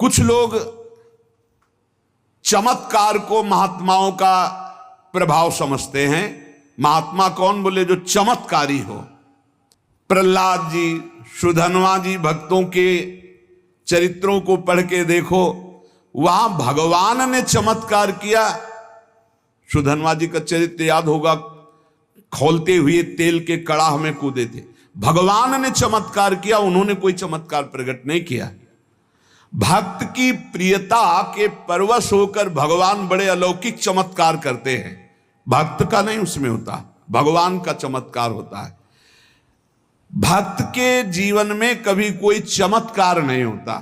कुछ लोग चमत्कार को महात्माओं का प्रभाव समझते हैं। महात्मा कौन? बोले जो चमत्कारी हो। प्रहलाद जी, सुधन्वा जी, भक्तों के चरित्रों को पढ़ के देखो, वहां भगवान ने चमत्कार किया। सुधन्वा जी का चरित्र याद होगा, खौलते हुए तेल के कड़ाह में कूदे थे। भगवान ने चमत्कार किया, उन्होंने कोई चमत्कार प्रकट नहीं किया। भक्त की प्रियता के परवश होकर भगवान बड़े अलौकिक चमत्कार करते हैं। भक्त का नहीं उसमें होता, भगवान का चमत्कार होता है। भक्त के जीवन में कभी कोई चमत्कार नहीं होता,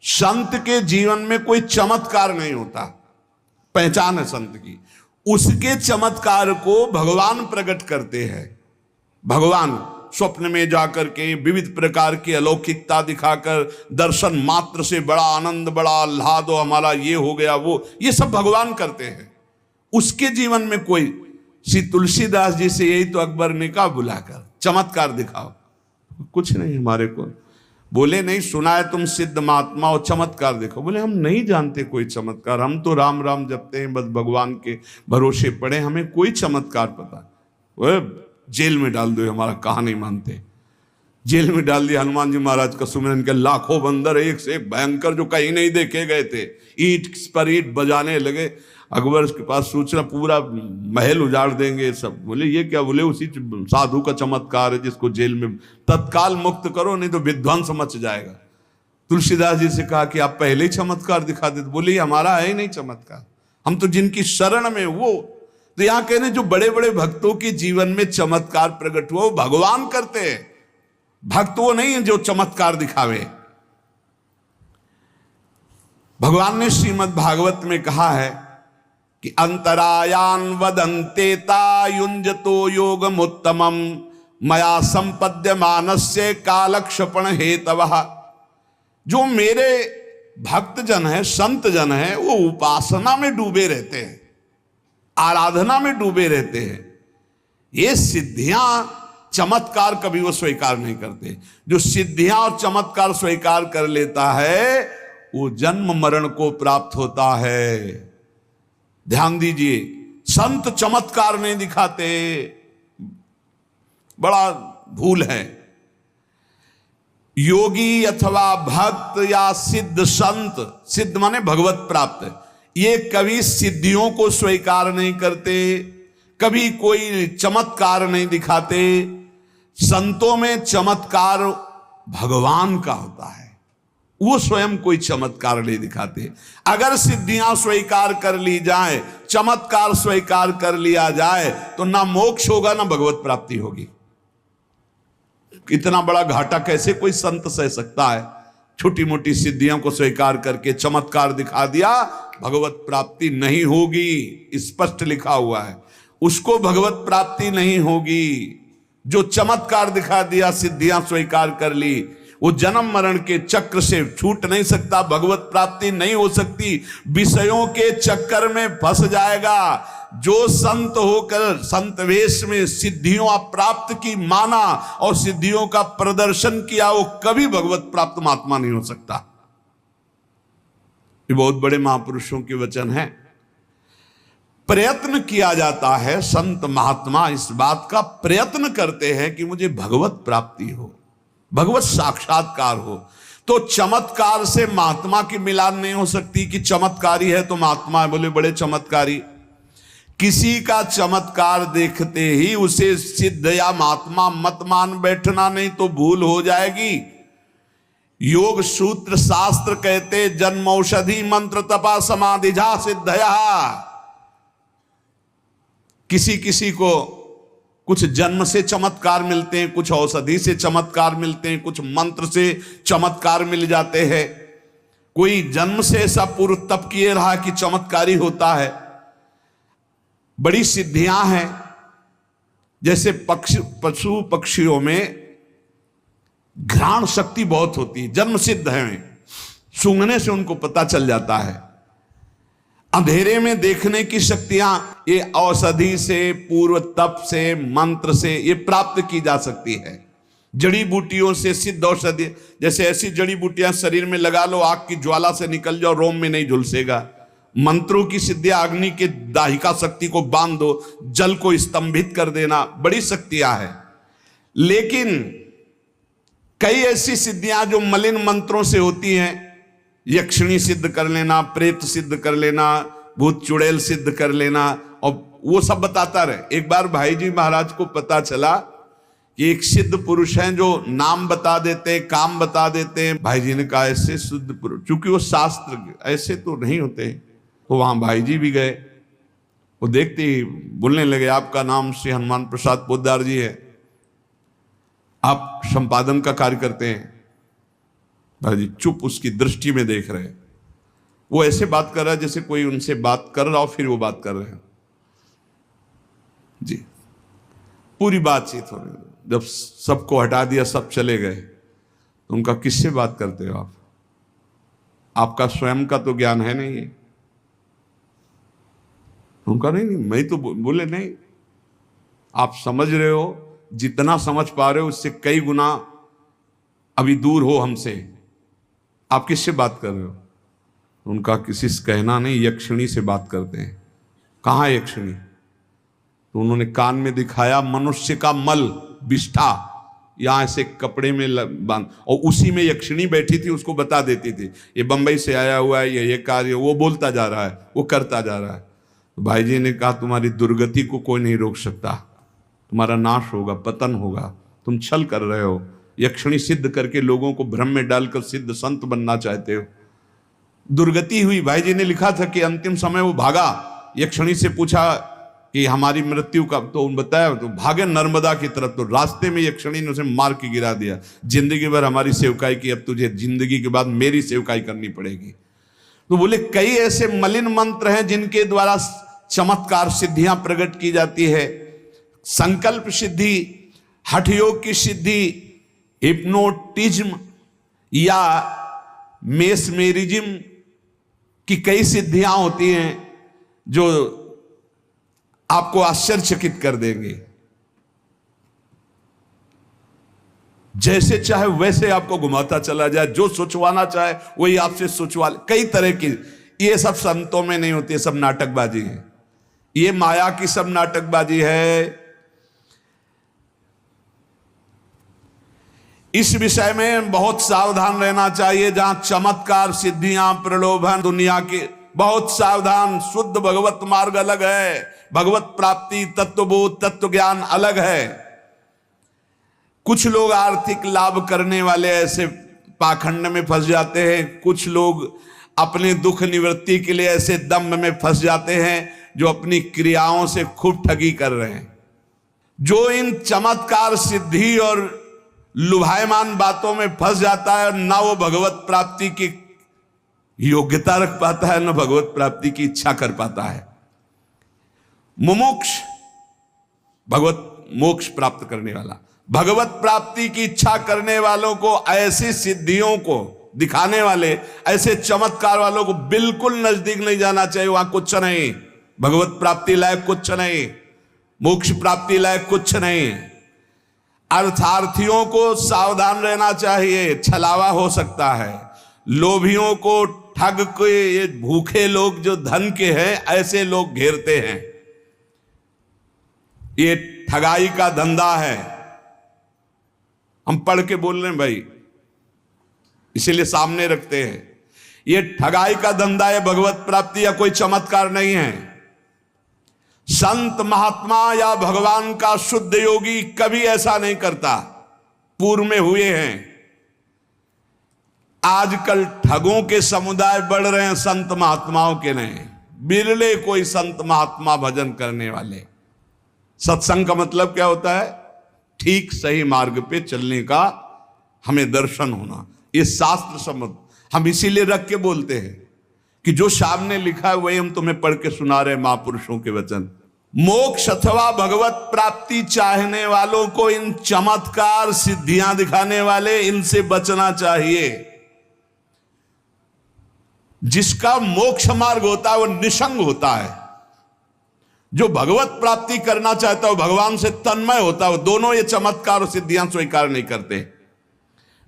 संत के जीवन में कोई चमत्कार नहीं होता। पहचान है संत की, उसके चमत्कार को भगवान प्रकट करते हैं। भगवान स्वप्न में जाकर के विविध प्रकार की अलौकिकता दिखाकर दर्शन मात्र से बड़ा आनंद, बड़ा आह्लाद, हमारा ये हो गया वो, ये सब भगवान करते हैं। उसके जीवन में कोई, श्री तुलसीदास जी से यही तो अकबर ने कहा बुलाकर, चमत्कार दिखाओ। कुछ नहीं हमारे को। बोले नहीं, सुना है तुम सिद्ध महात्मा और चमत्कार देखो। बोले हम नहीं जानते कोई चमत्कार, हम तो राम राम जपते हैं, बस भगवान के भरोसे पड़े, हमें कोई चमत्कार पता। वो जेल में डाल दो, हमारा कहा नहीं मानते। जेल में डाल दिया। हनुमान जी महाराज का सुमिरन के लाखों बंदर एक से एक भयंकर जो कहीं नहीं देखे गए थे, ईंट पर ईंट बजाने लगे। अकबर के पास सूचना, पूरा महल उजाड़ देंगे सब। बोले ये क्या? बोले उसी साधु का चमत्कार है जिसको जेल में तत्काल मुक्त करो, नहीं तो विध्वंस मच जाएगा। तुलसीदास जी से कहा कि आप पहले ही चमत्कार दिखा देते। बोले हमारा है ही नहीं चमत्कार, हम तो जिनकी शरण में वो। तो यहां कह रहे जो बड़े बड़े भक्तों के जीवन में चमत्कार प्रकट हुआ वो भगवान करते हैं, भक्त वो नहीं है जो चमत्कार दिखावे। भगवान ने श्रीमद् भागवत में कहा है कि अंतरायान वदन्ते युंजतो योगमुत्तमं मया संपद्य मानस्य कालक्षेपण हेतवः। जो मेरे भक्त जन है, संत जन है, वो उपासना में डूबे रहते हैं, आराधना में डूबे रहते हैं। ये सिद्धियां चमत्कार कभी वो स्वीकार नहीं करते। जो सिद्धियां और चमत्कार स्वीकार कर लेता है वो जन्म मरण को प्राप्त होता है। ध्यान दीजिए, संत चमत्कार नहीं दिखाते, बड़ा भूल है। योगी अथवा भक्त या सिद्ध संत, सिद्ध माने भगवत प्राप्त, ये कभी सिद्धियों को स्वीकार नहीं करते, कभी कोई चमत्कार नहीं दिखाते। संतों में चमत्कार भगवान का होता है, वो स्वयं कोई चमत्कार नहीं दिखाते। अगर सिद्धियां स्वीकार कर ली जाए, चमत्कार स्वीकार कर लिया जाए, तो ना मोक्ष होगा ना भगवत प्राप्ति होगी। इतना बड़ा घाटा कैसे कोई संत सह सकता है? छोटी मोटी सिद्धियों को स्वीकार करके चमत्कार दिखा दिया, भगवत प्राप्ति नहीं होगी, स्पष्ट लिखा हुआ है। उसको भगवत प्राप्ति नहीं होगी। जो चमत्कार दिखा दिया, सिद्धियां स्वीकार कर ली, वो जन्म मरण के चक्र से छूट नहीं सकता, भगवत प्राप्ति नहीं हो सकती, विषयों के चक्कर में फंस जाएगा। जो संत होकर संत वेश में सिद्धियों प्राप्त की माना और सिद्धियों का प्रदर्शन किया, वो कभी भगवत प्राप्त महात्मा नहीं हो सकता। ये बहुत बड़े महापुरुषों के वचन हैं। प्रयत्न किया जाता है, संत महात्मा इस बात का प्रयत्न करते हैं कि मुझे भगवत प्राप्ति हो, भगवत साक्षात्कार हो। तो चमत्कार से महात्मा की मिलान नहीं हो सकती कि चमत्कारी है तो महात्मा है। बोले बड़े चमत्कारी, किसी का चमत्कार देखते ही उसे सिद्ध या महात्मा मत मान बैठना, नहीं तो भूल हो जाएगी। योग सूत्र शास्त्र कहते जन्म औषधि मंत्र तपा समाधिजा सिद्धया। किसी किसी को कुछ जन्म से चमत्कार मिलते हैं, कुछ औषधि से चमत्कार मिलते हैं, कुछ मंत्र से चमत्कार मिल जाते हैं। कोई जन्म से ऐसा पूर्व तप किए रहा कि चमत्कारी होता है। बड़ी सिद्धियां हैं, जैसे पशु पक्षियों में घ्राण शक्ति बहुत होती है, जन्म सिद्ध है, सूंघने से उनको पता चल जाता है। अंधेरे में देखने की शक्तियां ये औषधि से, पूर्व तप से, मंत्र से ये प्राप्त की जा सकती है। जड़ी बूटियों से सिद्ध औषधि, जैसे ऐसी जड़ी बूटियां शरीर में लगा लो, आग की ज्वाला से निकल जाओ, रोम में नहीं झुलसेगा। मंत्रों की सिद्धियां, अग्नि के दाहिका शक्ति को बांध दो, जल को स्तंभित कर देना, बड़ी शक्तियां हैं। लेकिन कई ऐसी सिद्धियां जो मलिन मंत्रों से होती हैं, यक्षिणी सिद्ध कर लेना, प्रेत सिद्ध कर लेना, भूत चुड़ैल सिद्ध कर लेना, और वो सब बताता रहे। एक बार भाई जी महाराज को पता चला कि एक सिद्ध पुरुष हैं जो नाम बता देते, काम बता देते हैं। भाई जी ने कहा ऐसे सिद्ध पुरुष, चूंकि वो शास्त्र ऐसे तो नहीं होते, तो वहां भाई जी भी गए। वो देखते ही बोलने लगे, आपका नाम श्री हनुमान प्रसाद पोद्दार जी है, आप संपादन का कार्य करते हैं। भाई जी चुप उसकी दृष्टि में देख रहे हैं। वो ऐसे बात कर रहा है जैसे कोई उनसे बात कर रहा हो, फिर वो बात कर रहे हैं जी। पूरी बातचीत हो रही, जब सबको हटा दिया, सब चले गए, तो उनका किससे बात करते हो आप? आपका स्वयं का तो ज्ञान है नहीं है। उनका नहीं, मैं तो बोले नहीं, आप समझ रहे हो, जितना समझ पा रहे हो उससे कई गुना अभी दूर हो हमसे, आप किससे बात कर रहे हो? उनका किसी से कहना नहीं, यक्षिणी से बात करते हैं। कहाँ यक्षिणी? तो उन्होंने कान में दिखाया, मनुष्य का मल, विष्ठा, यहां ऐसे कपड़े में बांध, और उसी में यक्षिणी बैठी थी, उसको बता देती थी ये बंबई से आया हुआ है, ये कार्य, वो बोलता जा रहा है, वो करता जा रहा है। तो भाई जी ने कहा, तुम्हारी दुर्गति को कोई नहीं रोक सकता, तुम्हारा नाश होगा, पतन होगा, तुम छल कर रहे हो, यक्षिणी सिद्ध करके लोगों को भ्रम में डालकर सिद्ध संत बनना चाहते हो। दुर्गति हुई। भाई जी ने लिखा था कि अंतिम समय वो भागा, यक्षिणी से पूछा कि हमारी मृत्यु का, तो उन बताया, तो भागे नर्मदा की तरफ, तो रास्ते में यक्षिणी ने उसे मार के गिरा दिया। जिंदगी भर हमारी सेवकाई की, अब तुझे जिंदगी के बाद मेरी सेवकाई करनी पड़ेगी। तो बोले कई ऐसे मलिन मंत्र हैं जिनके द्वारा चमत्कार सिद्धियां प्रकट की जाती है। संकल्प सिद्धि, हठ योग की सिद्धि, हिप्नोटिज्म या मेसमेरिज्म की कई सिद्धियां होती हैं जो आपको आश्चर्यचकित कर देंगे। जैसे चाहे वैसे आपको घुमाता चला जाए, जो सोचवाना चाहे वही आपसे सोचवा ले। कई तरह की, ये सब संतों में नहीं होती, ये सब नाटकबाजी है, ये माया की सब नाटकबाजी है। इस विषय में बहुत सावधान रहना चाहिए। जहां चमत्कार, सिद्धियां, प्रलोभन, दुनिया के, बहुत सावधान। शुद्ध भगवत मार्ग अलग है, भगवत प्राप्ति, तत्वबोध, तत्व ज्ञान अलग है। कुछ लोग आर्थिक लाभ करने वाले ऐसे पाखंड में फंस जाते हैं, कुछ लोग अपने दुख निवृत्ति के लिए ऐसे दम्भ में फंस जाते हैं जो अपनी क्रियाओं से खूब ठगी कर रहे हैं। जो इन चमत्कार, सिद्धि और लुभायमान बातों में फंस जाता है, ना वो भगवत प्राप्ति की योग्यता रख पाता है, ना भगवत प्राप्ति की इच्छा कर पाता है। मुमुक्ष, भगवत मोक्ष प्राप्त करने वाला, भगवत प्राप्ति की इच्छा करने वालों को, ऐसी सिद्धियों को दिखाने वाले, ऐसे चमत्कार वालों को बिल्कुल नजदीक नहीं जाना चाहिए। वहां कुछ नहीं, भगवत प्राप्ति लायक कुछ नहीं, मोक्ष प्राप्ति लायक कुछ नहीं। अर्थार्थियों को सावधान रहना चाहिए, छलावा हो सकता है। लोभियों को, ठग के, ये भूखे लोग जो धन के हैं, ऐसे लोग घेरते हैं। ये ठगाई का धंधा है। हम पढ़ के बोल रहे हैं भाई, इसीलिए सामने रखते हैं। ये ठगाई का धंधा है, भगवत प्राप्ति या कोई चमत्कार नहीं है। संत महात्मा या भगवान का शुद्ध योगी कभी ऐसा नहीं करता, पूर्व में हुए हैं। आजकल ठगों के समुदाय बढ़ रहे हैं, संत महात्माओं के नहीं। बिरले कोई संत महात्मा भजन करने वाले। सत्संग का मतलब क्या होता है? ठीक सही मार्ग पे चलने का हमें दर्शन होना। ये शास्त्र समझ, हम इसीलिए रख के बोलते हैं कि जो सामने लिखा है वही हम तुम्हें पढ़ के सुना रहे हैं, महापुरुषों के वचन। मोक्ष अथवा भगवत प्राप्ति चाहने वालों को इन चमत्कार, सिद्धियां दिखाने वाले, इनसे बचना चाहिए। जिसका मोक्ष मार्ग होता है वो निसंग होता है, जो भगवत प्राप्ति करना चाहता है वो भगवान से तन्मय होता है, वो दोनों ये चमत्कार और सिद्धियां स्वीकार नहीं करते।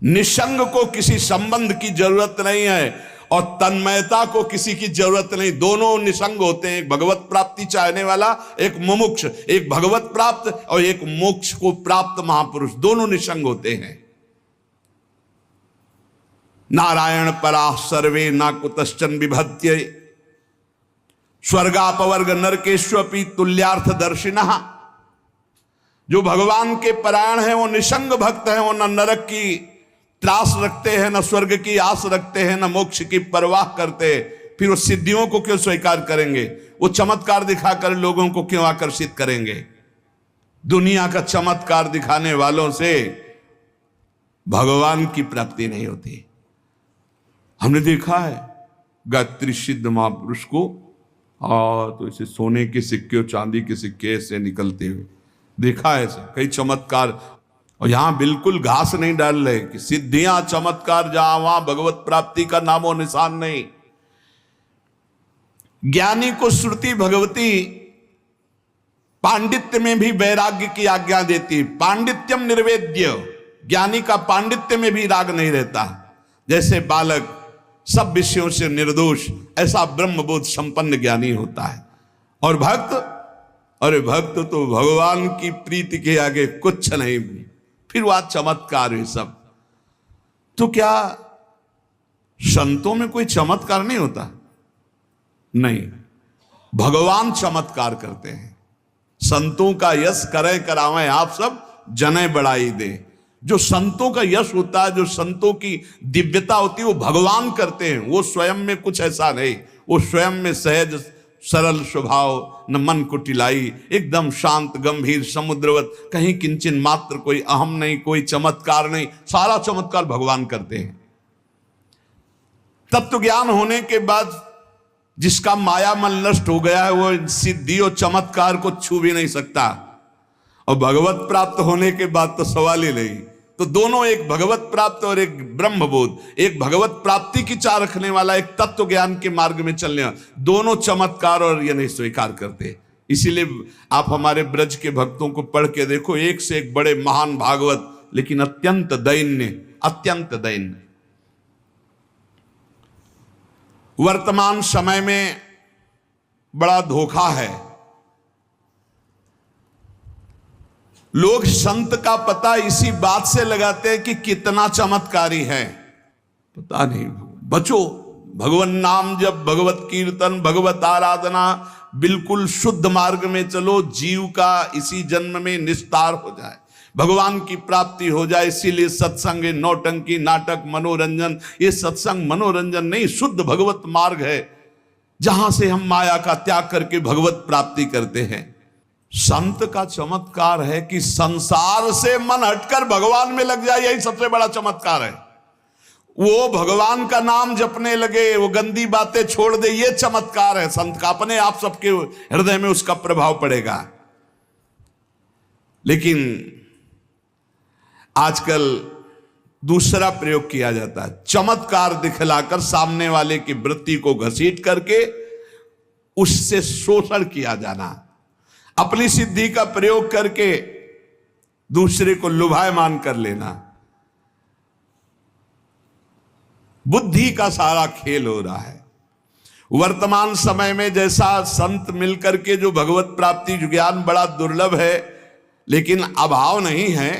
निसंग को किसी संबंध की जरूरत नहीं है और तन्मयता को किसी की जरूरत नहीं, दोनों निसंग होते हैं। एक भगवत प्राप्ति चाहने वाला, एक मुमुक्ष, एक भगवत प्राप्त और एक मोक्ष को प्राप्त महापुरुष, दोनों निसंग होते हैं। नारायण परा सर्वे ना कुतश्चन विभत्य स्वर्गापवर्ग नरकेश्वपि तुल्यार्थ दर्शिनः। जो भगवान के परायण है वो निसंग भक्त है, वो न नरक की त्रास रखते हैं, न स्वर्ग की आस रखते हैं, न मोक्ष की परवाह करते। फिर वो सिद्धियों को क्यों स्वीकार करेंगे? वो चमत्कार दिखाकर लोगों को क्यों आकर्षित करेंगे? दुनिया का चमत्कार दिखाने वालों से भगवान की प्राप्ति नहीं होती। हमने देखा है गायत्री सिद्ध महापुरुष को तो इसे सोने के सिक्के और चांदी के सिक्के से निकलते हुए देखा है कई चमत्कार। और यहां बिल्कुल घास नहीं डाल रहे कि सिद्धियां चमत्कार जहां वहां भगवत प्राप्ति का नामो निशान नहीं। ज्ञानी को श्रुति भगवती पांडित्य में भी वैराग्य की आज्ञा देती। पांडित्यम निर्वेद्य, ज्ञानी का पांडित्य में भी राग नहीं रहता। जैसे बालक सब विषयों से निर्दोष, ऐसा ब्रह्मबोध संपन्न ज्ञानी होता है। और भक्त, अरे भक्त तो भगवान की प्रीति के आगे कुछ नहीं, फिर वह चमत्कार है सब। तो क्या संतों में कोई चमत्कार नहीं होता? नहीं, भगवान चमत्कार करते हैं। संतों का यश करे करावें आप सब, जने बढ़ाई दे। जो संतों का यश होता है, जो संतों की दिव्यता होती है, वो भगवान करते हैं। वो स्वयं में कुछ ऐसा नहीं, वो स्वयं में सहज सरल स्वभाव, न मन को टिलाई, एकदम शांत गंभीर समुद्रवत, कहीं किंचन मात्र कोई अहम नहीं, कोई चमत्कार नहीं, सारा चमत्कार भगवान करते हैं। तत्व ज्ञान होने के बाद जिसका माया मन नष्ट हो गया है वो सिद्धि और चमत्कार को छू भी नहीं सकता। और भगवत प्राप्त होने के बाद तो सवाल ही नहीं। तो दोनों, एक भगवत प्राप्त और एक ब्रह्मबोध, एक भगवत प्राप्ति की चाह रखने वाला, एक तत्व ज्ञान के मार्ग में चलने, दोनों चमत्कार और ये नहीं स्वीकार करते। इसीलिए आप हमारे ब्रज के भक्तों को पढ़ के देखो, एक से एक बड़े महान भागवत, लेकिन अत्यंत दैन्य, अत्यंत दैन्य। वर्तमान समय में बड़ा धोखा है। लोग संत का पता इसी बात से लगाते हैं कि कितना चमत्कारी है। पता नहीं, बचो। भगवान नाम जब, भगवत कीर्तन, भगवत आराधना, बिल्कुल शुद्ध मार्ग में चलो, जीव का इसी जन्म में निस्तार हो जाए, भगवान की प्राप्ति हो जाए। इसीलिए सत्संग, नौटंकी, नाटक, मनोरंजन, ये सत्संग मनोरंजन नहीं, शुद्ध भगवत मार्ग है, जहां से हम माया का त्याग करके भगवत प्राप्ति करते हैं। संत का चमत्कार है कि संसार से मन हटकर भगवान में लग जाए, यही सबसे बड़ा चमत्कार है। वो भगवान का नाम जपने लगे, वो गंदी बातें छोड़ दे, ये चमत्कार है संत का। अपने आप सबके हृदय में उसका प्रभाव पड़ेगा। लेकिन आजकल दूसरा प्रयोग किया जाता है, चमत्कार दिखलाकर सामने वाले की वृत्ति को घसीट करके उससे शोषण किया जाना, अपनी सिद्धि का प्रयोग करके दूसरे को लुभायमान कर लेना। बुद्धि का सारा खेल हो रहा है। वर्तमान समय में जैसा संत मिलकर के जो भगवत प्राप्ति ज्ञान बड़ा दुर्लभ है, लेकिन अभाव नहीं है,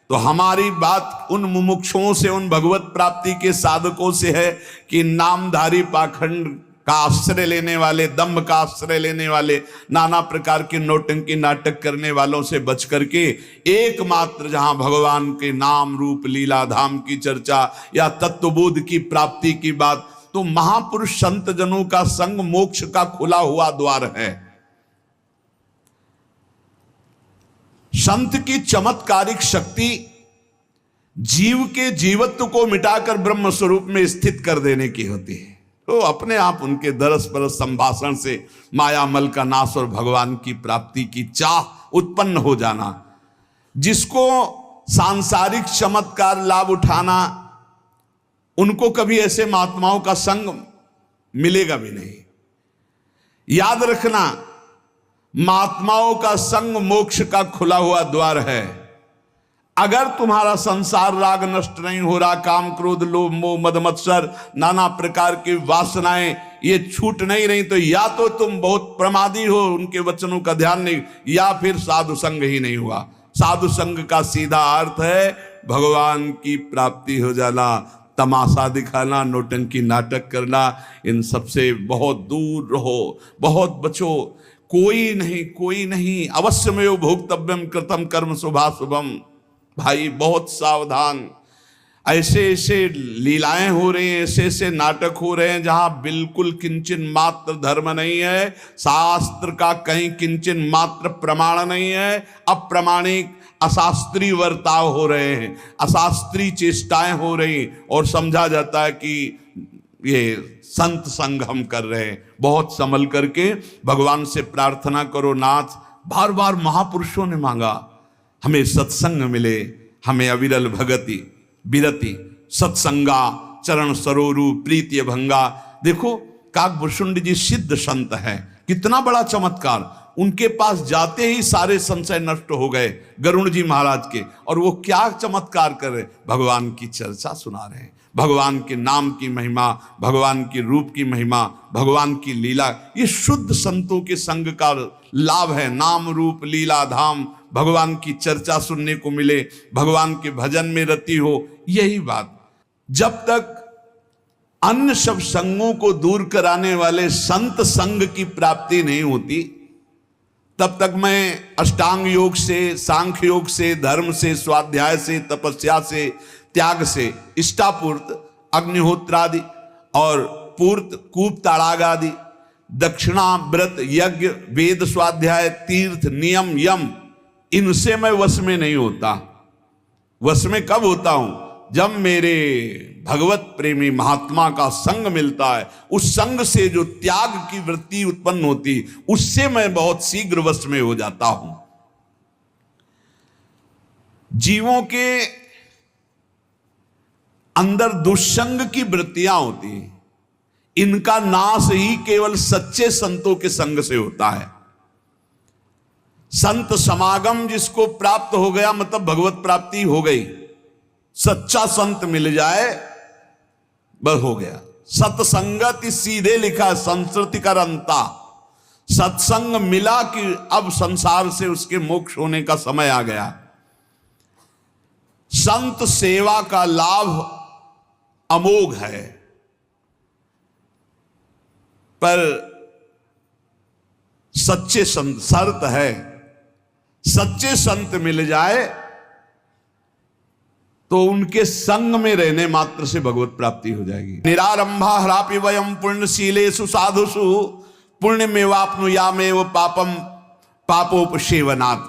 तो हमारी बात उन मुमुक्षुओं से, उन भगवत प्राप्ति के साधकों से है कि नामधारी पाखंड का आश्रय लेने वाले, दम्भ का आश्रय लेने वाले, नाना प्रकार के नौटंकी नाटक करने वालों से बच करके एकमात्र जहां भगवान के नाम रूप लीला धाम की चर्चा या तत्वबोध की प्राप्ति की बात, तो महापुरुष संत जनों का संग मोक्ष का खुला हुआ द्वार है। संत की चमत्कारिक शक्ति जीव के जीवत्व को मिटाकर ब्रह्म स्वरूप में स्थित कर देने की होती है। तो अपने आप उनके दरस परस संभाषण से मायामल का नाश और भगवान की प्राप्ति की चाह उत्पन्न हो जाना। जिसको सांसारिक चमत्कार लाभ उठाना, उनको कभी ऐसे महात्माओं का संग मिलेगा भी नहीं। याद रखना, महात्माओं का संग मोक्ष का खुला हुआ द्वार है। अगर तुम्हारा संसार राग नष्ट नहीं हो रहा, काम क्रोध लोभ मोह मद मत्सर नाना प्रकार की वासनाएं ये छूट नहीं रही, तो या तो तुम बहुत प्रमादी हो, उनके वचनों का ध्यान नहीं, या फिर साधु संग ही नहीं हुआ। साधु संग का सीधा अर्थ है भगवान की प्राप्ति हो जाना। तमाशा दिखाना, नौटंकी नाटक करना, इन सबसे बहुत दूर रहो, बहुत बचो। कोई नहीं अवश्यमेव भोक्तव्यम कृतम कर्म शुभाशुभम। भाई बहुत सावधान। ऐसे ऐसे लीलाएं हो रही हैं, ऐसे ऐसे नाटक हो रहे हैं जहां बिल्कुल किंचन मात्र धर्म नहीं है, शास्त्र का कहीं किंचन मात्र प्रमाण नहीं है। अप्रमाणिक अशास्त्रीय वर्ताव हो रहे हैं, अशास्त्रीय चेष्टाएं हो रही, और समझा जाता है कि ये संत संग हम कर रहे हैं। बहुत संभल करके भगवान से प्रार्थना करो। नाथ, बार बार महापुरुषों ने मांगा हमें सत्संग मिले, हमें अविरल भगति विरति सत्संगा चरण सरोरु प्रीति भंगा। देखो काकभूषुंड जी सिद्ध संत है, कितना बड़ा चमत्कार। उनके पास जाते ही सारे संशय नष्ट हो गए गरुण जी महाराज के, और वो क्या चमत्कार कर रहे, भगवान की चर्चा सुना रहे हैं, भगवान के नाम की महिमा, भगवान के रूप की महिमा, भगवान की लीला। ये शुद्ध संतों के संग का लाभ है। नाम रूप लीला धाम, भगवान की चर्चा सुनने को मिले, भगवान के भजन में रति हो, यही बात। जब तक अन्य सब संगों को दूर कराने वाले संत संग की प्राप्ति नहीं होती, तब तक मैं अष्टांग योग से, सांख्य योग से, धर्म से, स्वाध्याय से, तपस्या से, त्याग से, इष्टापूर्त अग्निहोत्रादि और पूर्त कूप ताड़ाग आदि, दक्षिणा व्रत यज्ञ वेद स्वाध्याय तीर्थ नियम यम, इनसे मैं वश में नहीं होता। वश में कब होता हूं? जब मेरे भगवत प्रेमी महात्मा का संग मिलता है, उस संग से जो त्याग की वृत्ति उत्पन्न होती, उससे मैं बहुत शीघ्र वश में हो जाता हूं। जीवों के अंदर दुष्संग की वृत्तियां होती हैं, इनका नाश ही केवल सच्चे संतों के संग से होता है। संत समागम जिसको प्राप्त हो गया, मतलब भगवत प्राप्ति हो गई। सच्चा संत मिल जाए बस हो गया। सत्संगति सीधे लिखा संस्कृति का रंता। सत्संग मिला कि अब संसार से उसके मोक्ष होने का समय आ गया। संत सेवा का लाभ अमोघ है, पर सच्चे संत, शर्त है सच्चे संत मिल जाए तो उनके संग में रहने मात्र से भगवत प्राप्ति हो जाएगी। निरारंभा हरापि वयम पुण्यशीलेषु साधुषु पुण्य में वापनुयामेव पापम पापोपसेवनात्।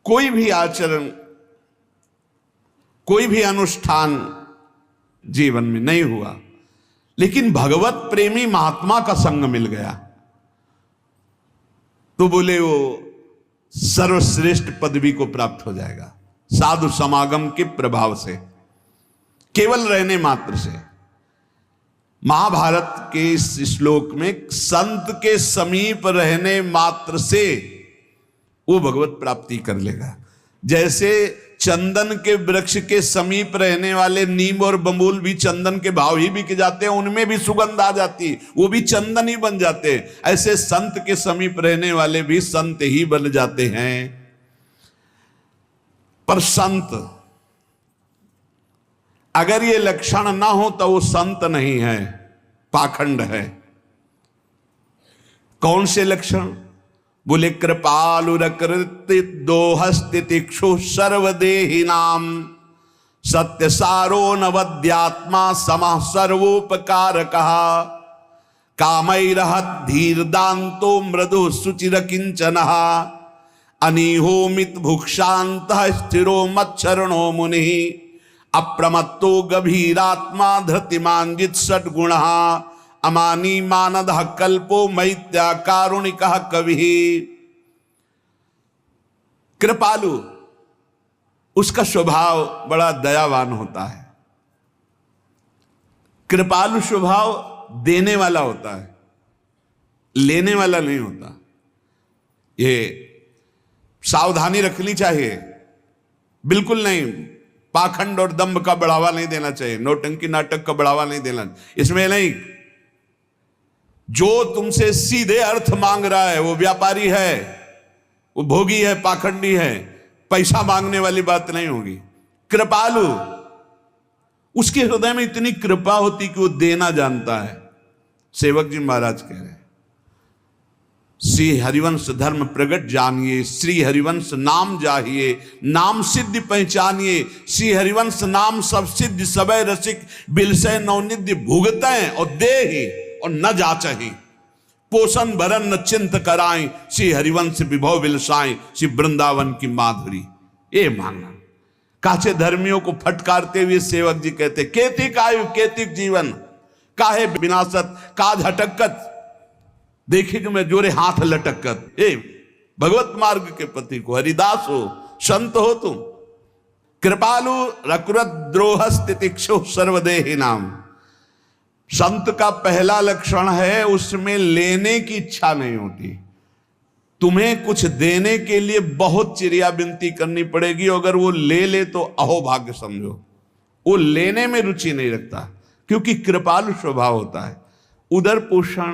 कोई भी आचरण, कोई भी अनुष्ठान जीवन में नहीं हुआ, लेकिन भगवत प्रेमी महात्मा का संग मिल गया तो बोले वो सर्वश्रेष्ठ पदवी को प्राप्त हो जाएगा। साधु समागम के प्रभाव से, केवल रहने मात्र से। महाभारत के इस श्लोक में संत के समीप रहने मात्र से वो भगवत प्राप्ति कर लेगा। जैसे चंदन के वृक्ष के समीप रहने वाले नीम और बबूल भी चंदन के भाव ही बिक जाते हैं, उनमें भी सुगंध आ जाती, वो भी चंदन ही बन जाते हैं। ऐसे संत के समीप रहने वाले भी संत ही बन जाते हैं। पर संत अगर ये लक्षण ना हो तो वो संत नहीं है, पाखंड है। कौन से लक्षण? बोले कृपालुरकृति दोहस्तितिक्षु सर्वदेहिनाम सत्यसारो नवद्यात्मा समः सर्वोपकारकः कामैरहत धीर्दान्तो मृदु सुचिर किंचनः अनिहोमित भुक्षान्तः स्थिरो मच्छरणो मुनिः अप्रमत्तो गभीरात्मा धृतिमांजित षड्गुणः अमानी मानदः कल्पो मैत्या कारुणिकः कविः। कृपालु, उसका स्वभाव बड़ा दयावान होता है। कृपालु स्वभाव देने वाला होता है, लेने वाला नहीं होता। ये सावधानी रखनी चाहिए। बिल्कुल नहीं, पाखंड और दंभ का बढ़ावा नहीं देना चाहिए, नौटंकी नाटक का बढ़ावा नहीं देना, इसमें नहीं। जो तुमसे सीधे अर्थ मांग रहा है वो व्यापारी है, वो भोगी है, पाखंडी है, पैसा मांगने वाली बात नहीं होगी। कृपालु, उसके हृदय में इतनी कृपा होती कि वो देना जानता है। सेवक जी महाराज कह रहे हैं, श्री हरिवंश धर्म प्रगट जानिए, श्री हरिवंश नाम जाहिए, नाम सिद्धि पहचानिए, श्री हरिवंश नाम सब सिद्धि सबय रसिक, बिलसय नवनिधि भुगतय और देहि और न जाचहि, पोषण भरन न चिंत कराएं, श्री हरिवंश विभव विलसाएं, श्री वृंदावन की माधुरी। ये मांगना। काचे धर्मियों को फटकारते हुए सेवक जी कहते, केतिक आयु केतिक जीवन, काहे विनाशत काज हटकत, देखिए कि मैं जोरे हाथ लटकत। ए भगवत मार्ग के पति को, हरिदास हो, संत हो तुम। कृपालु रकुरत द्रोह तितिक्षु सर्वदेहि नाम। संत का पहला लक्षण है उसमें लेने की इच्छा नहीं होती। तुम्हें कुछ देने के लिए बहुत चिड़िया विनती करनी पड़ेगी, अगर वो ले ले तो अहोभाग्य समझो। वो लेने में रुचि नहीं रखता, क्योंकि कृपालु स्वभाव होता है। उदर पोषण,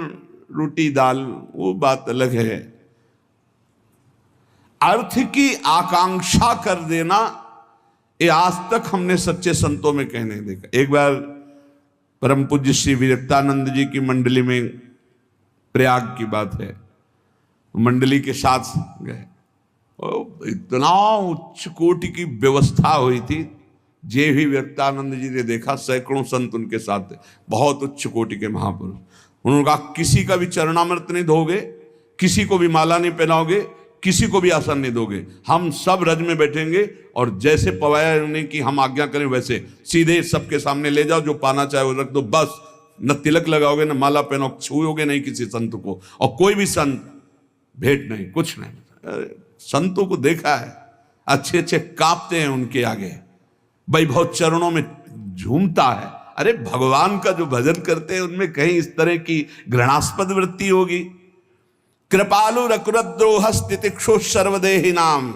रोटी दाल, वो बात अलग है। अर्थ की आकांक्षा कर देना, ये आज तक हमने सच्चे संतों में कहने देखा। एक बार परम पूज्य श्री विरक्तानंद जी की मंडली में, प्रयाग की बात है, मंडली के साथ गए, और इतना उच्च कोटि की व्यवस्था हुई थी। जे भी विरक्तानंद जी ने देखा, सैकड़ों संत उनके साथ थे, बहुत उच्च कोटि के महापुरुष। उन्होंने कहा, किसी का भी चरणामृत नहीं धोगे, किसी को भी माला नहीं पहनाओगे, किसी को भी आसन नहीं दोगे, हम सब रज में बैठेंगे और जैसे पवाया उन्हें कि हम आज्ञा करें वैसे सीधे सबके सामने ले जाओ, जो पाना चाहे वो रख दो, बस न तिलक लगाओगे न माला पहनो, छूओगे नहीं किसी संत को, और कोई भी संत भेंट नहीं, कुछ नहीं। संतों को देखा है, अच्छे अच्छे कांपते हैं उनके आगे, वैभव चरणों में झूमता है। अरे भगवान का जो भजन करते हैं उनमें कहीं इस तरह की घृणास्पद वृत्ति होगी। कृपालु रकुरद्रोह तितिक्षु सर्वदेहि नाम।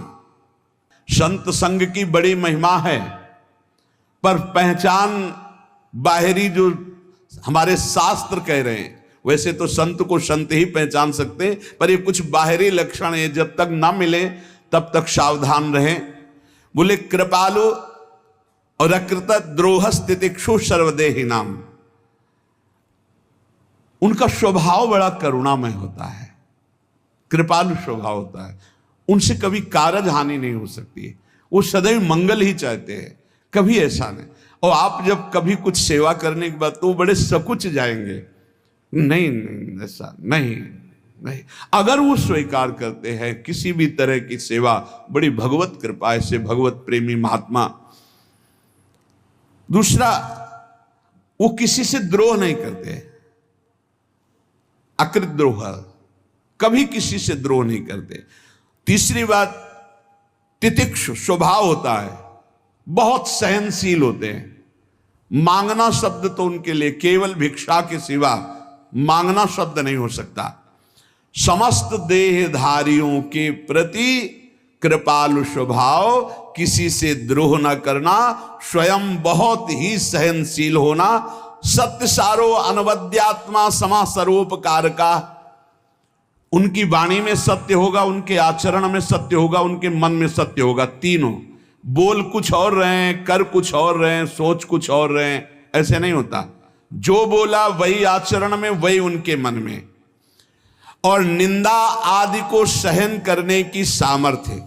संत संग की बड़ी महिमा है, पर पहचान बाहरी जो हमारे शास्त्र कह रहे हैं, वैसे तो संत को संत ही पहचान सकते हैं, पर ये कुछ बाहरी लक्षण है, जब तक ना मिले तब तक सावधान रहें। बोले कृपालु और अकृत द्रोह तितिक्षु सर्वदेहि नाम। उनका स्वभाव बड़ा करुणामय होता है, कृपालु स्वभाव होता है, उनसे कभी कारज हानि नहीं हो सकती, वो सदैव मंगल ही चाहते हैं, कभी ऐसा नहीं। और आप जब कभी कुछ सेवा करने के बाद तो बड़े सकुच जाएंगे, नहीं नहीं ऐसा नहीं नहीं। अगर वो स्वीकार करते हैं किसी भी तरह की सेवा, बड़ी भगवत कृपा से, भगवत प्रेमी महात्मा। दूसरा, वो किसी से द्रोह नहीं करते, अकृत द्रोह, कभी किसी से द्रोह नहीं करते। तीसरी बात, तितिक्षु स्वभाव होता है, बहुत सहनशील होते हैं। मांगना शब्द तो उनके लिए केवल भिक्षा के सिवा मांगना शब्द नहीं हो सकता। समस्त देहधारियों के प्रति कृपालु स्वभाव, किसी से द्रोह न करना, स्वयं बहुत ही सहनशील होना, सत्य सारो अनवद्यात्मा समा सर्वोपकार का। उनकी वाणी में सत्य होगा, उनके आचरण में सत्य होगा, उनके मन में सत्य होगा। तीनों, बोल कुछ और रहे हैं, कर कुछ और रहे हैं, सोच कुछ और रहे हैं, ऐसे नहीं होता। जो बोला वही आचरण में, वही उनके मन में। और निंदा आदि को सहन करने की सामर्थ्य,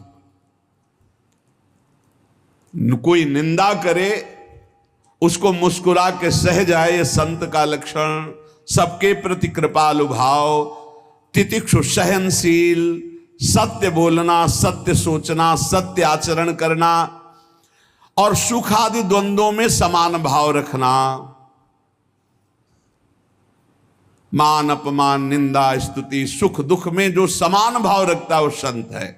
कोई निंदा करे उसको मुस्कुरा के सह जाए, ये संत का लक्षण। सबके प्रति कृपालु भाव, तितिक्षु सहनशील, सत्य बोलना, सत्य सोचना, सत्य आचरण करना, और सुख आदि द्वंद्वों में समान भाव रखना। मान अपमान, निंदा स्तुति, सुख दुख में जो समान भाव रखता है वो संत है।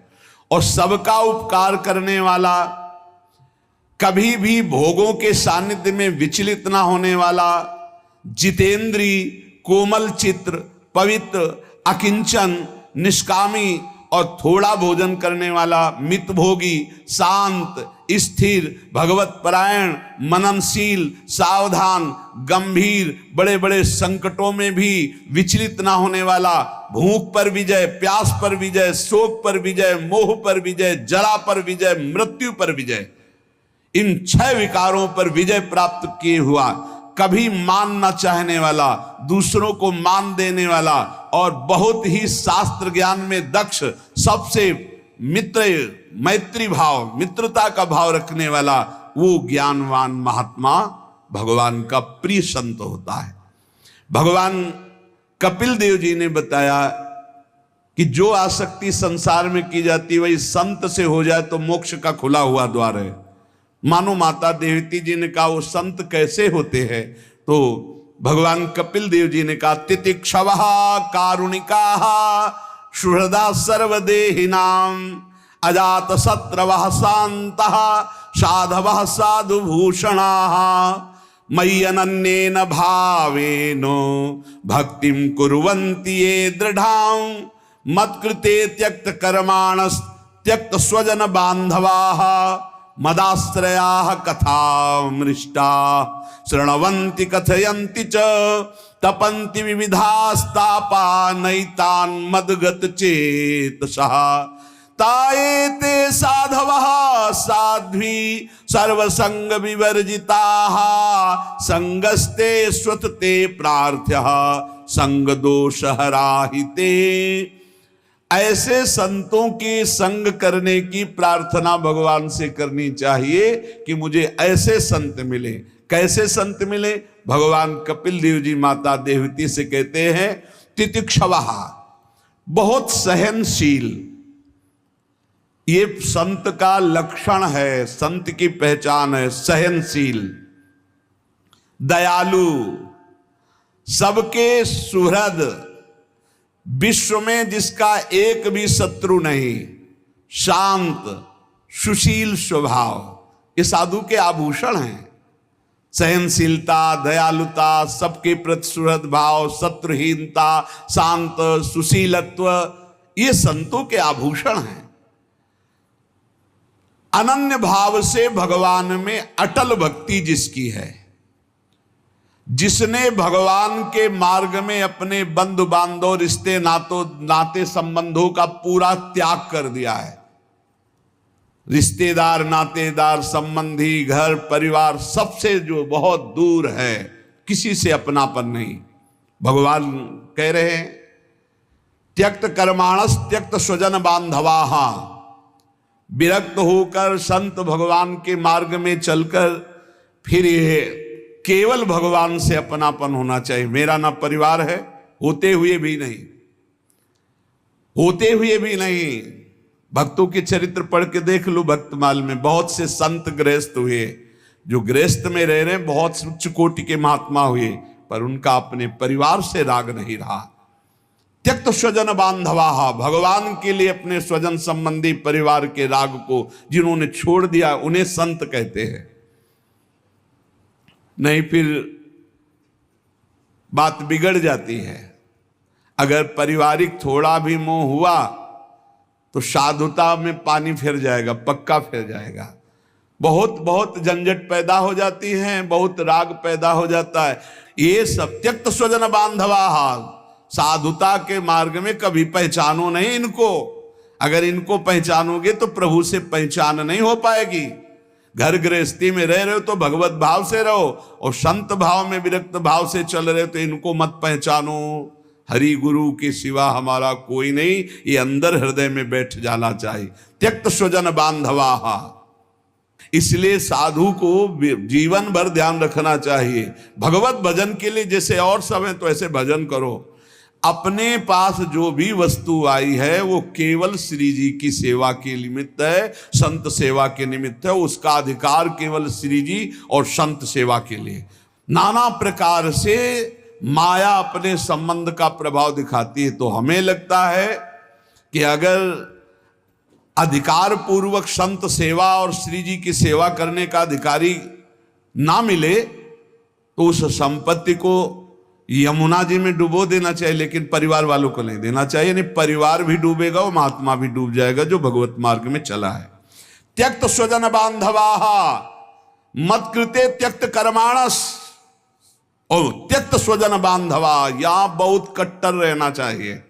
और सबका उपकार करने वाला, कभी भी भोगों के सानिध्य में विचलित ना होने वाला, जितेंद्री, कोमल चित्र, पवित्र, अकिंचन, निष्कामी और थोड़ा भोजन करने वाला, मितभोगी, शांत, स्थिर, भगवत परायण, मननशील, सावधान, गंभीर, बड़े बड़े संकटों में भी विचलित ना होने वाला, भूख पर विजय, प्यास पर विजय, शोक पर विजय, मोह पर विजय, जरा पर विजय, मृत्यु पर विजय, इन 6 विकारों पर विजय प्राप्त किए हुआ, कभी मान न चाहने वाला, दूसरों को मान देने वाला और बहुत ही शास्त्र ज्ञान में दक्ष, सबसे मैत्री भाव, मित्रता का भाव रखने वाला, वो ज्ञानवान महात्मा भगवान का प्रिय संत होता है। भगवान कपिल देव जी ने बताया कि जो आसक्ति संसार में की जाती है वही संत से हो जाए तो मोक्ष का खुला हुआ द्वार है। मानो माता देवती जी ने कहा वो संत कैसे होते हैं, तो भगवान कपिल देव जी ने कहा तितिक्षवः कारुणिकाः सुहृदा सर्वदेहिनां अजात शत्रवः शान्तः साधवः साधुभूषणाः मयि अनन्येन भावेन भक्तिं कुर्वन्ति ये दृढां मत्कृते त्यक्त कर्माणस् त्यक्त स्वजन बान्धवाः मदाश्रयाः कथामृष्टा शृण्वन्ति कथयन्ति च तपन्ति विविधास्तापा नैतान् मद्गत चेतसः ताएते साधवः साध्वी सर्वसंग विवर्जिताः संगस्ते स्वतते प्रार्थ्यः संग दोषहराहिते। ऐसे संतों के संग करने की प्रार्थना भगवान से करनी चाहिए कि मुझे ऐसे संत मिले। कैसे संत मिले? भगवान कपिल देव जी माता देवती से कहते हैं तितिक्षवः, बहुत सहनशील, ये संत का लक्षण है, संत की पहचान है, सहनशील, दयालु, सबके सुहृद, विश्व में जिसका एक भी शत्रु नहीं, शांत, सुशील स्वभाव, ये साधु के आभूषण हैं। सहनशीलता, दयालुता, सबके प्रति सुहृद भाव, शत्रुहीनता, शांत, सुशीलत्व, ये संतों के आभूषण हैं। अनन्य भाव से भगवान में अटल भक्ति जिसकी है, जिसने भगवान के मार्ग में अपने बंधु बांधव, रिश्ते नाते संबंधों का पूरा त्याग कर दिया है, रिश्तेदार, नातेदार, संबंधी, घर परिवार सबसे जो बहुत दूर है, किसी से अपनापन नहीं। भगवान कह रहे हैं त्यक्त कर्माणस त्यक्त स्वजन बांधवाः, विरक्त होकर संत भगवान के मार्ग में चलकर फिर ये केवल भगवान से अपनापन होना चाहिए। मेरा ना परिवार है, होते हुए भी नहीं, होते हुए भी नहीं। भक्तों के चरित्र पढ़ के देख लो, भक्तमाल में बहुत से संत गृहस्थ हुए, जो गृहस्थ में रह रहे बहुत उच्च कोटि के महात्मा हुए, पर उनका अपने परिवार से राग नहीं रहा। त्यक्त स्वजन बांधवाः, भगवान के लिए अपने स्वजन संबंधी परिवार के राग को जिन्होंने छोड़ दिया उन्हें संत कहते हैं। नहीं फिर बात बिगड़ जाती है। अगर पारिवारिक थोड़ा भी मोह हुआ तो साधुता में पानी फिर जाएगा, पक्का फिर जाएगा। बहुत बहुत झंझट पैदा हो जाती है, बहुत राग पैदा हो जाता है। ये सब त्यक्त स्वजन बांधवाः, साधुता के मार्ग में कभी पहचानो नहीं इनको। अगर इनको पहचानोगे तो प्रभु से पहचान नहीं हो पाएगी। घर गृहस्थी में रह रहे हो तो भगवत भाव से रहो, और संत भाव में विरक्त भाव से चल रहे हो तो इनको मत पहचानो। हरि गुरु के सिवा हमारा कोई नहीं, ये अंदर हृदय में बैठ जाना चाहिए। त्यक्त स्वजन बांधवाः, इसलिए साधु को जीवन भर ध्यान रखना चाहिए। भगवत भजन के लिए जैसे और सब है तो ऐसे भजन करो। अपने पास जो भी वस्तु आई है वो केवल श्री जी की सेवा के निमित्त है, संत सेवा के निमित्त है। उसका अधिकार केवल श्री जी और संत सेवा के लिए। नाना प्रकार से माया अपने संबंध का प्रभाव दिखाती है, तो हमें लगता है कि अगर अधिकार पूर्वक संत सेवा और श्री जी की सेवा करने का अधिकारी ना मिले तो उस संपत्ति को यमुना जी में डुबो देना चाहिए, लेकिन परिवार वालों को नहीं देना चाहिए। नहीं, परिवार भी डूबेगा और महात्मा भी डूब जाएगा जो भगवत मार्ग में चला है। त्यक्त स्वजन बांधवाः मत कृते त्यक्त कर्माणस, और त्यक्त स्वजन बांधवा, यहां बहुत कट्टर रहना चाहिए।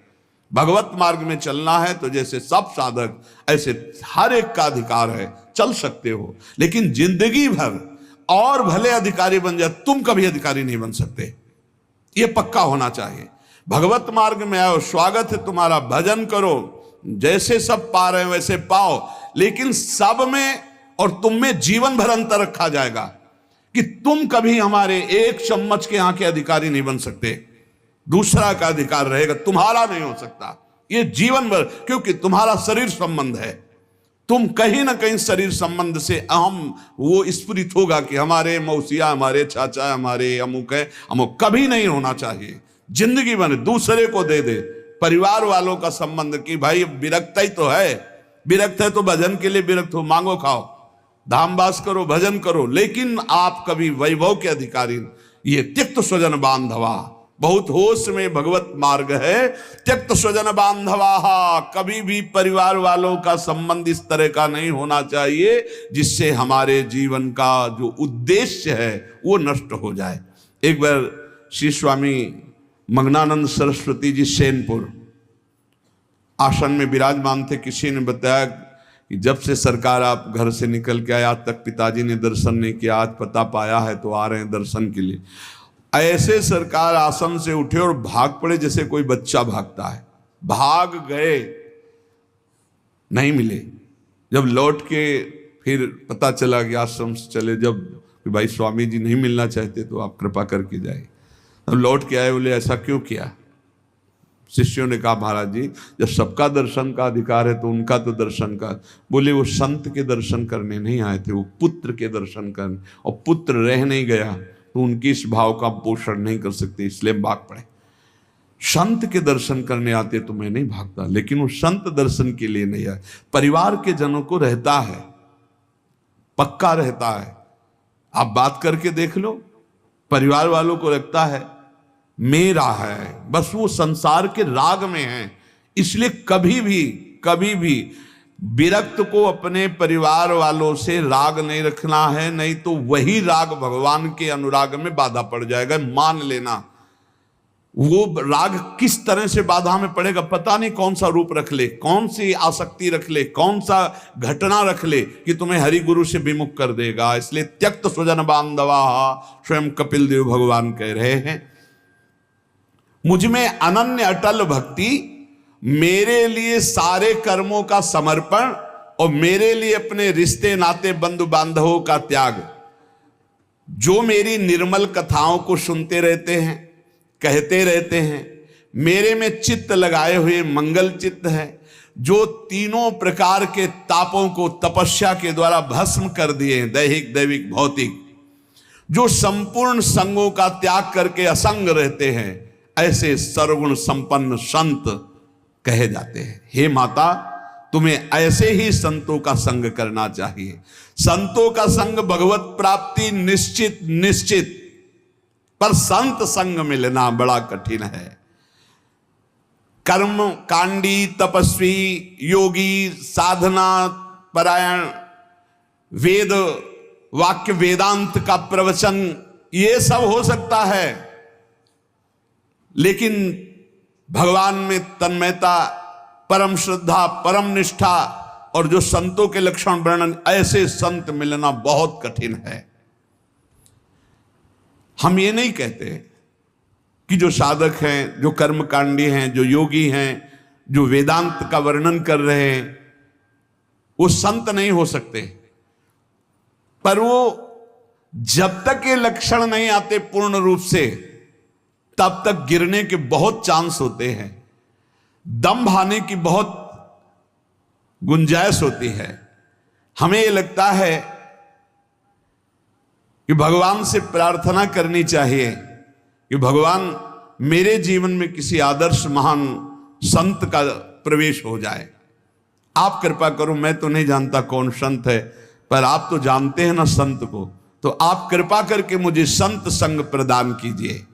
भगवत मार्ग में चलना है तो जैसे सब साधक, ऐसे हर एक का अधिकार है, चल सकते हो, लेकिन जिंदगी भर और भले अधिकारी बन जाए, तुम कभी अधिकारी नहीं बन सकते, ये पक्का होना चाहिए। भगवत मार्ग में आओ, स्वागत है तुम्हारा, भजन करो, जैसे सब पा रहे हैं वैसे पाओ, लेकिन सब में और तुम में जीवन भर अंतर रखा जाएगा कि तुम कभी हमारे एक चम्मच के यहाँ के अधिकारी नहीं बन सकते, दूसरा का अधिकार रहेगा, तुम्हारा नहीं हो सकता, ये जीवन भर, क्योंकि तुम्हारा शरीर संबंध है। तुम कहीं ना कहीं शरीर संबंध से अहम वो स्फुरित होगा कि हमारे मौसिया, हमारे चाचा, हमारे अमुक है, अमुक कभी नहीं होना चाहिए। जिंदगी भर दूसरे को दे दे। परिवार वालों का संबंध कि भाई विरक्त ही तो है, विरक्त है तो भजन के लिए विरक्त हो, मांगो खाओ, धामवास करो, भजन करो, लेकिन आप कभी वैभव के अधिकारी। ये त्यक्त स्वजन बांधवा, बहुत होश में भगवत मार्ग है। त्यक्त स्वजन बांधवा, कभी भी परिवार वालों का संबंध इस तरह का नहीं होना चाहिए जिससे हमारे जीवन का जो उद्देश्य है वो नष्ट हो जाए। एक बार श्री स्वामी मग्नानंद सरस्वती जी सेनपुर आश्रम में विराजमान थे। किसी ने बताया कि जब से सरकार आप घर से निकल के आए आज तक पिताजी ने दर्शन नहीं किया, आज पता पाया है तो आ रहे हैं दर्शन के लिए। ऐसे सरकार आसन से उठे और भाग पड़े जैसे कोई बच्चा भागता है। भाग गए, नहीं मिले। जब लौट के फिर पता चला कि आश्रम से चले, जब कि भाई स्वामी जी नहीं मिलना चाहते तो आप कृपा करके जाए। तब लौट के आए, बोले ऐसा क्यों किया? शिष्यों ने कहा महाराज जी जब सबका दर्शन का अधिकार है तो उनका तो दर्शन का। बोले वो संत के दर्शन करने नहीं आए थे, वो पुत्र के दर्शन करने, और पुत्र रह नहीं गया तो उनकी इस भाव का पोषण नहीं कर सकते, इसलिए भाग पड़े। संत के दर्शन करने आते तो मैं नहीं भागता, लेकिन वो संत दर्शन के लिए नहीं आए। परिवार के जनों को रहता है, पक्का रहता है, आप बात करके देख लो, परिवार वालों को लगता है मेरा है, बस वो संसार के राग में है। इसलिए कभी भी विरक्त को अपने परिवार वालों से राग नहीं रखना है, नहीं तो वही राग भगवान के अनुराग में बाधा पड़ जाएगा। मान लेना वो राग किस तरह से बाधा में पड़ेगा, पता नहीं कौन सा रूप रख ले, कौन सी आसक्ति रख ले, कौन सा घटना रख ले कि तुम्हें हरि गुरु से विमुख कर देगा। इसलिए त्यक्त स्वजन बांधवा, स्वयं कपिल देव भगवान कह रहे हैं मुझ में अनन्य अटल भक्ति, मेरे लिए सारे कर्मों का समर्पण और मेरे लिए अपने रिश्ते नाते बंधु बांधवों का त्याग। जो मेरी निर्मल कथाओं को सुनते रहते हैं, कहते रहते हैं, मेरे में चित्त लगाए हुए मंगल चित्त है, जो तीनों प्रकार के तापों को तपस्या के द्वारा भस्म कर दिए, दैहिक दैविक भौतिक, जो संपूर्ण संगों का त्याग करके असंग रहते हैं, ऐसे सर्वगुण संपन्न संत कहे जाते हैं। हे माता तुम्हें ऐसे ही संतों का संग करना चाहिए। संतों का संग भगवत प्राप्ति निश्चित, पर संत संग मिलना बड़ा कठिन है। कर्म कांडी, तपस्वी, योगी, साधना परायण, वेद वाक्य वेदांत का प्रवचन, ये सब हो सकता है, लेकिन भगवान में तन्मयता, परम श्रद्धा, परम निष्ठा और जो संतों के लक्षण वर्णन, ऐसे संत मिलना बहुत कठिन है। हम ये नहीं कहते कि जो साधक हैं, जो कर्मकांडी हैं, जो योगी हैं, जो वेदांत का वर्णन कर रहे हैं, वो संत नहीं हो सकते, पर वो जब तक ये लक्षण नहीं आते पूर्ण रूप से, तब तक गिरने के बहुत चांस होते हैं, दम भाने की बहुत गुंजाइश होती है। हमें ये लगता है कि भगवान से प्रार्थना करनी चाहिए कि भगवान मेरे जीवन में किसी आदर्श महान संत का प्रवेश हो जाए। आप कृपा करो, मैं तो नहीं जानता कौन संत है, पर आप तो जानते हैं ना संत को, तो आप कृपा करके मुझे संत संग प्रदान कीजिए।